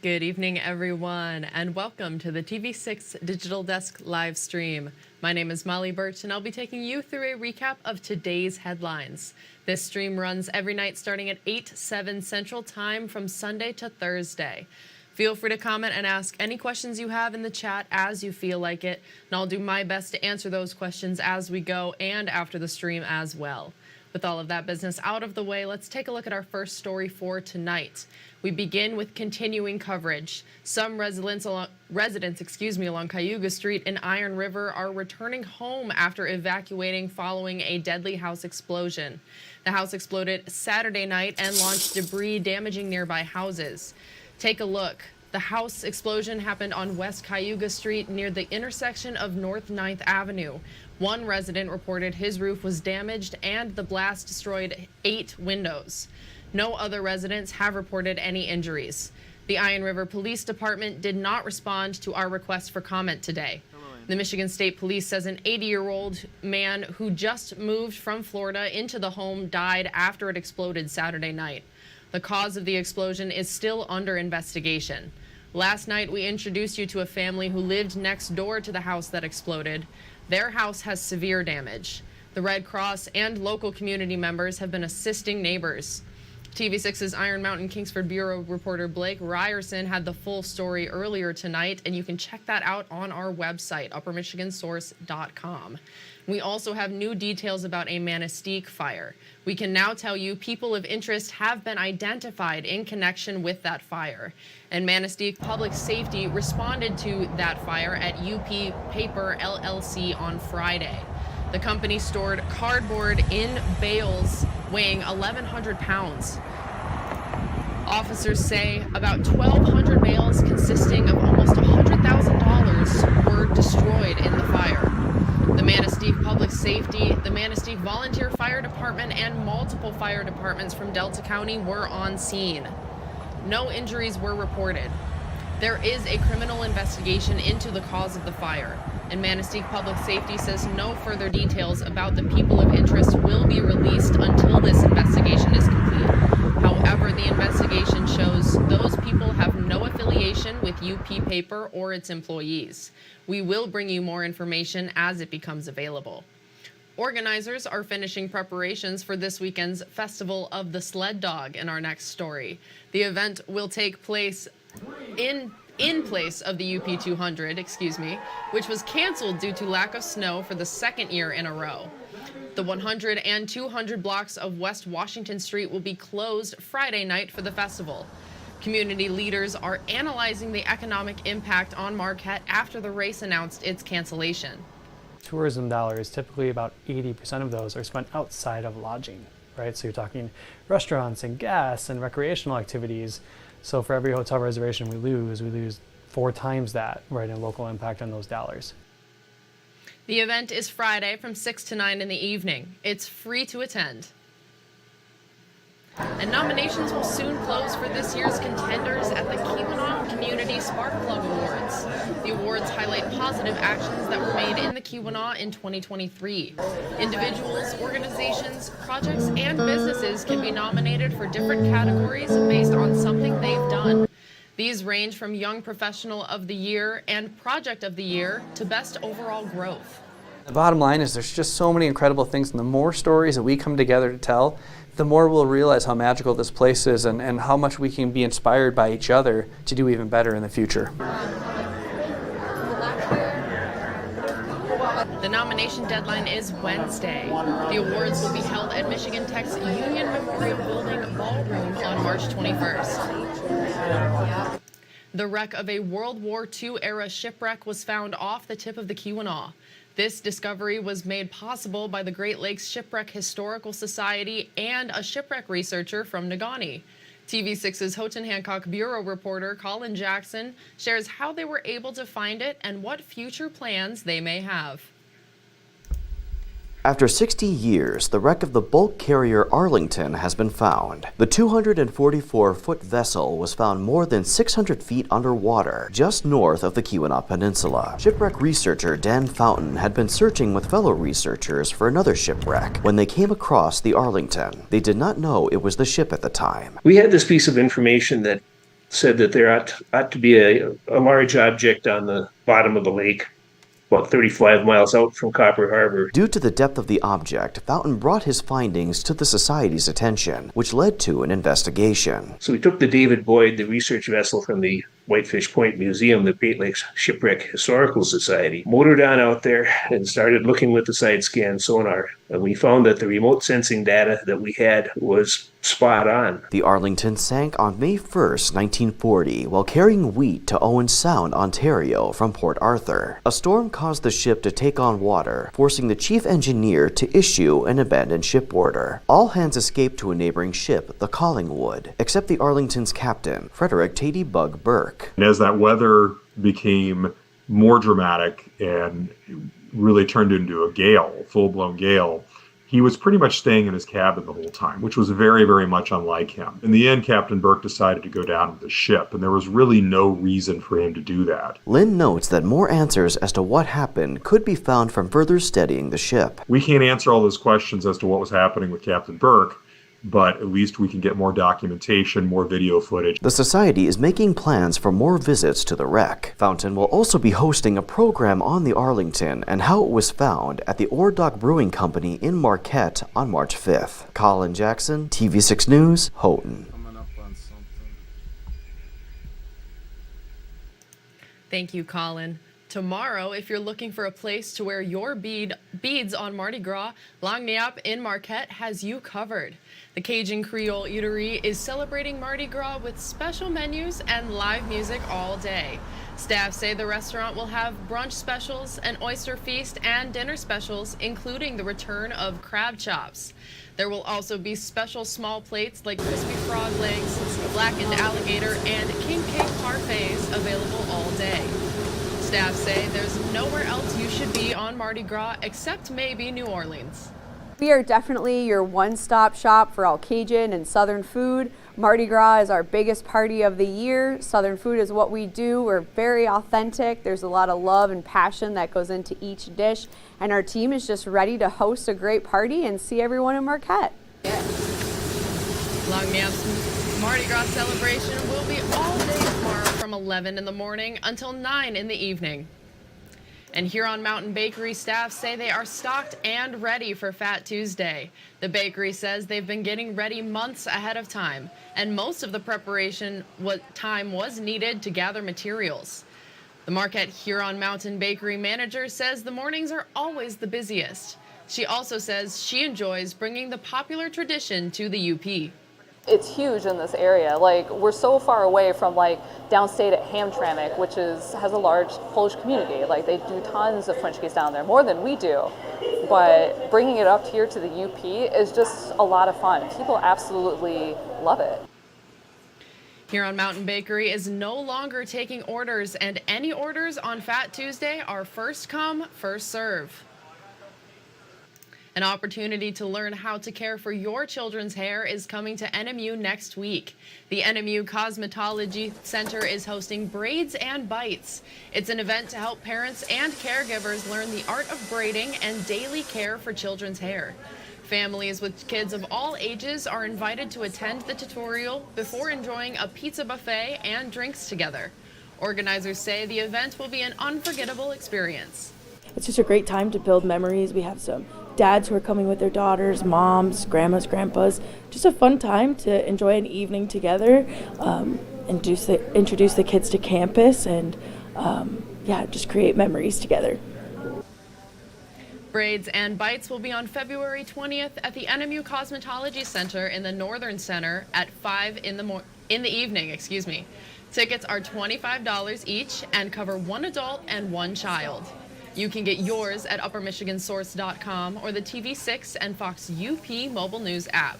Good evening, everyone, and welcome to the TV6 Digital Desk live stream. My name is Molly Birch, and I'll be taking you through a recap of today's headlines. This stream runs every night starting at 8/7 Central Time from Sunday to Thursday. Feel free to comment and ask any questions you have in the chat as you feel like it, and I'll do my best to answer those questions as we go and after the stream as well. With all of that business out of the way, let's take a look at our first story for tonight. We begin with continuing coverage. Some residents along Cayuga Street in Iron River are returning home after evacuating following a deadly house explosion. The house exploded Saturday night and launched debris damaging nearby houses. Take a look. The house explosion happened on West Cayuga Street near the intersection of North 9th Avenue. One resident reported his roof was damaged and the blast destroyed 8 windows. No other residents have reported any injuries. The Iron River Police Department did not respond to our request for comment today. The Michigan State Police says an 80-year-old man who just moved from Florida into the home died after it exploded Saturday night. The cause of the explosion is still under investigation. Last night, we introduced you to a family who lived next door to the house that exploded. Their house has severe damage. The Red Cross and local community members have been assisting neighbors. TV6's Iron Mountain Kingsford Bureau reporter Blake Ryerson had the full story earlier tonight, and you can check that out on our website, uppermichigansource.com. We also have new details about a Manistee fire. We can now tell you people of interest have been identified in connection with that fire. And Manistee Public Safety responded to that fire at UP Paper LLC on Friday. The company stored cardboard in bales weighing 1,100 pounds. Officers say about 1,200 bales consisting of almost $100,000 were destroyed in the fire. The Manistee Public Safety, the Manistee Volunteer Fire Department, and multiple fire departments from Delta County were on scene. No injuries were reported. There is a criminal investigation into the cause of the fire, and Manistee Public Safety says no further details about the people of interest will be released until this investigation is complete. However, the investigation shows those people have no affiliation with UP Paper or its employees. We will bring you more information as it becomes available. Organizers are finishing preparations for this weekend's Festival of the Sled Dog in our next story. The event will take place in place of the UP 200, which was canceled due to lack of snow for the second year in a row. The 100 and 200 blocks of West Washington Street will be closed Friday night for the festival. Community leaders are analyzing the economic impact on Marquette after the race announced its cancellation. Tourism dollars, typically about 80% of those are spent outside of lodging, right? So you're talking restaurants and gas and recreational activities. So for every hotel reservation we lose 4 times that, right, in local impact on those dollars. The event is Friday from 6 to 9 in the evening. It's free to attend. And nominations will soon close for this year's contenders at the Keweenaw Community Spark Plug Awards. The awards highlight positive actions that were made in the Keweenaw in 2023. Individuals, organizations, projects, and businesses can be nominated for different categories based on something they've done. These range from Young Professional of the Year and Project of the Year to Best Overall Growth. The bottom line is there's just so many incredible things, and the more stories that we come together to tell, the more we'll realize how magical this place is and how much we can be inspired by each other to do even better in the future. The nomination deadline is Wednesday. The awards will be held at Michigan Tech's Union Memorial Building Ballroom on March 21st. The wreck of a World War II-era shipwreck was found off the tip of the Keweenaw. This discovery was made possible by the Great Lakes Shipwreck Historical Society and a shipwreck researcher from Negaunee. TV6's Houghton Hancock Bureau reporter Colin Jackson shares how they were able to find it and what future plans they may have. After 60 years, the wreck of the bulk carrier Arlington has been found. The 244-foot vessel was found more than 600 feet underwater, just north of the Keweenaw Peninsula. Shipwreck researcher Dan Fountain had been searching with fellow researchers for another shipwreck when they came across the Arlington. They did not know it was the ship at the time. We had this piece of information that said that there ought to be a large object on the bottom of the lake, about 35 miles out from Copper Harbor. Due to the depth of the object, Fountain brought his findings to the Society's attention, which led to an investigation. So we took the David Boyd, the research vessel from the Whitefish Point Museum, the Great Lakes Shipwreck Historical Society, motored on out there and started looking with the side scan sonar. And we found that the remote sensing data that we had was spot on. The Arlington sank on May 1st, 1940, while carrying wheat to Owen Sound, Ontario from Port Arthur. A storm caused the ship to take on water, forcing the chief engineer to issue an abandoned ship order. All hands escaped to a neighboring ship, the Collingwood, except the Arlington's captain, Frederick Tatey-Bug Burke. And as that weather became more dramatic and really turned into a gale, full-blown gale, he was pretty much staying in his cabin the whole time, which was very, very much unlike him. In the end, Captain Burke decided to go down with the ship, and there was really no reason for him to do that. Lynn notes that more answers as to what happened could be found from further studying the ship. We can't answer all those questions as to what was happening with Captain Burke, but at least we can get more documentation, more video footage. The Society is making plans for more visits to the wreck. Fountain will also be hosting a program on the Arlington and how it was found at the Ore Dock Brewing Company in Marquette on March 5th. Colin Jackson, TV6 News, Houghton. Thank you, Colin. Tomorrow, if you're looking for a place to wear your beads on Mardi Gras, Lagniappe in Marquette has you covered. The Cajun Creole Eatery is celebrating Mardi Gras with special menus and live music all day. Staff say the restaurant will have brunch specials, an oyster feast, and dinner specials, including the return of crab chops. There will also be special small plates like crispy frog legs, blackened alligator, and king cake parfaits available all day. Staff say there's nowhere else you should be on Mardi Gras except maybe New Orleans. We are definitely your one-stop shop for all Cajun and Southern food. Mardi Gras is our biggest party of the year. Southern food is what we do. We're very authentic. There's a lot of love and passion that goes into each dish, and our team is just ready to host a great party and see everyone in Marquette. Lagniappe's Mardi Gras celebration will be all day tomorrow from 11 in the morning until 9 in the evening. And Huron Mountain Bakery staff say they are stocked and ready for Fat Tuesday. The bakery says they've been getting ready months ahead of time, and most of the preparation time was needed to gather materials. The Marquette Huron Mountain Bakery manager says the mornings are always the busiest. She also says she enjoys bringing the popular tradition to the UP. It's huge in this area. Like, we're so far away from like downstate at Hamtramck, which has a large Polish community. Like, they do tons of French cakes down there, more than we do. But bringing it up here to the UP is just a lot of fun. People absolutely love it. Huron Mountain Bakery is no longer taking orders, and any orders on Fat Tuesday are first come, first serve. An opportunity to learn how to care for your children's hair is coming to NMU next week. The NMU Cosmetology Center is hosting Braids and Bites. It's an event to help parents and caregivers learn the art of braiding and daily care for children's hair. Families with kids of all ages are invited to attend the tutorial before enjoying a pizza buffet and drinks together. Organizers say the event will be an unforgettable experience. It's just a great time to build memories. We have some dads who are coming with their daughters, moms, grandmas, grandpas. Just a fun time to enjoy an evening together, introduce the kids to campus, and just create memories together. Braids and Bites will be on February 20th at the NMU Cosmetology Center in the Northern Center at 5 in the evening. Tickets are $25 each and cover one adult and one child. You can get yours at uppermichigansource.com or the TV6 and Fox UP mobile news app.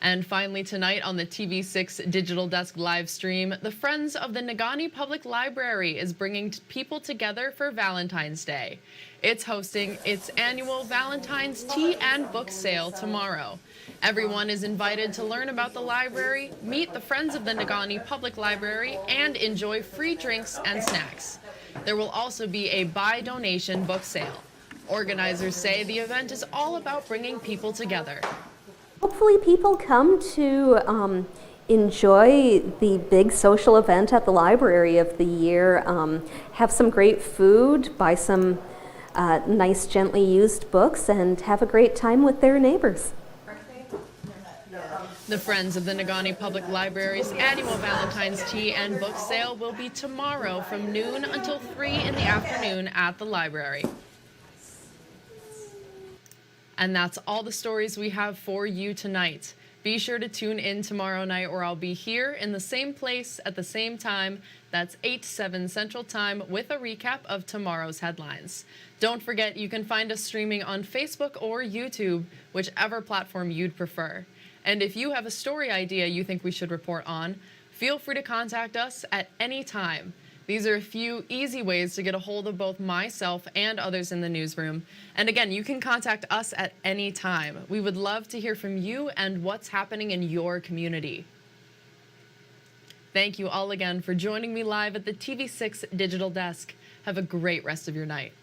And finally tonight on the TV6 Digital Desk live stream, the Friends of the Negaunee Public Library is bringing people together for Valentine's Day. It's hosting its annual Valentine's Tea and Book Sale tomorrow. Everyone is invited to learn about the library, meet the Friends of the Negaunee Public Library, and enjoy free drinks and snacks. There will also be a buy donation book sale. Organizers say the event is all about bringing people together. Hopefully people come to enjoy the big social event at the library of the year. Have some great food, buy some nice, gently used books, and have a great time with their neighbors. The Friends of the Negaunee Public Library's annual Valentine's Tea and Book Sale will be tomorrow from noon until 3 in the afternoon at the library. And that's all the stories we have for you tonight. Be sure to tune in tomorrow night, or I'll be here in the same place at the same time. That's 8 to 7 Central Time with a recap of tomorrow's headlines. Don't forget, you can find us streaming on Facebook or YouTube, whichever platform you'd prefer. And if you have a story idea you think we should report on, feel free to contact us at any time. These are a few easy ways to get a hold of both myself and others in the newsroom. And again, you can contact us at any time. We would love to hear from you and what's happening in your community. Thank you all again for joining me live at the TV6 Digital Desk. Have a great rest of your night.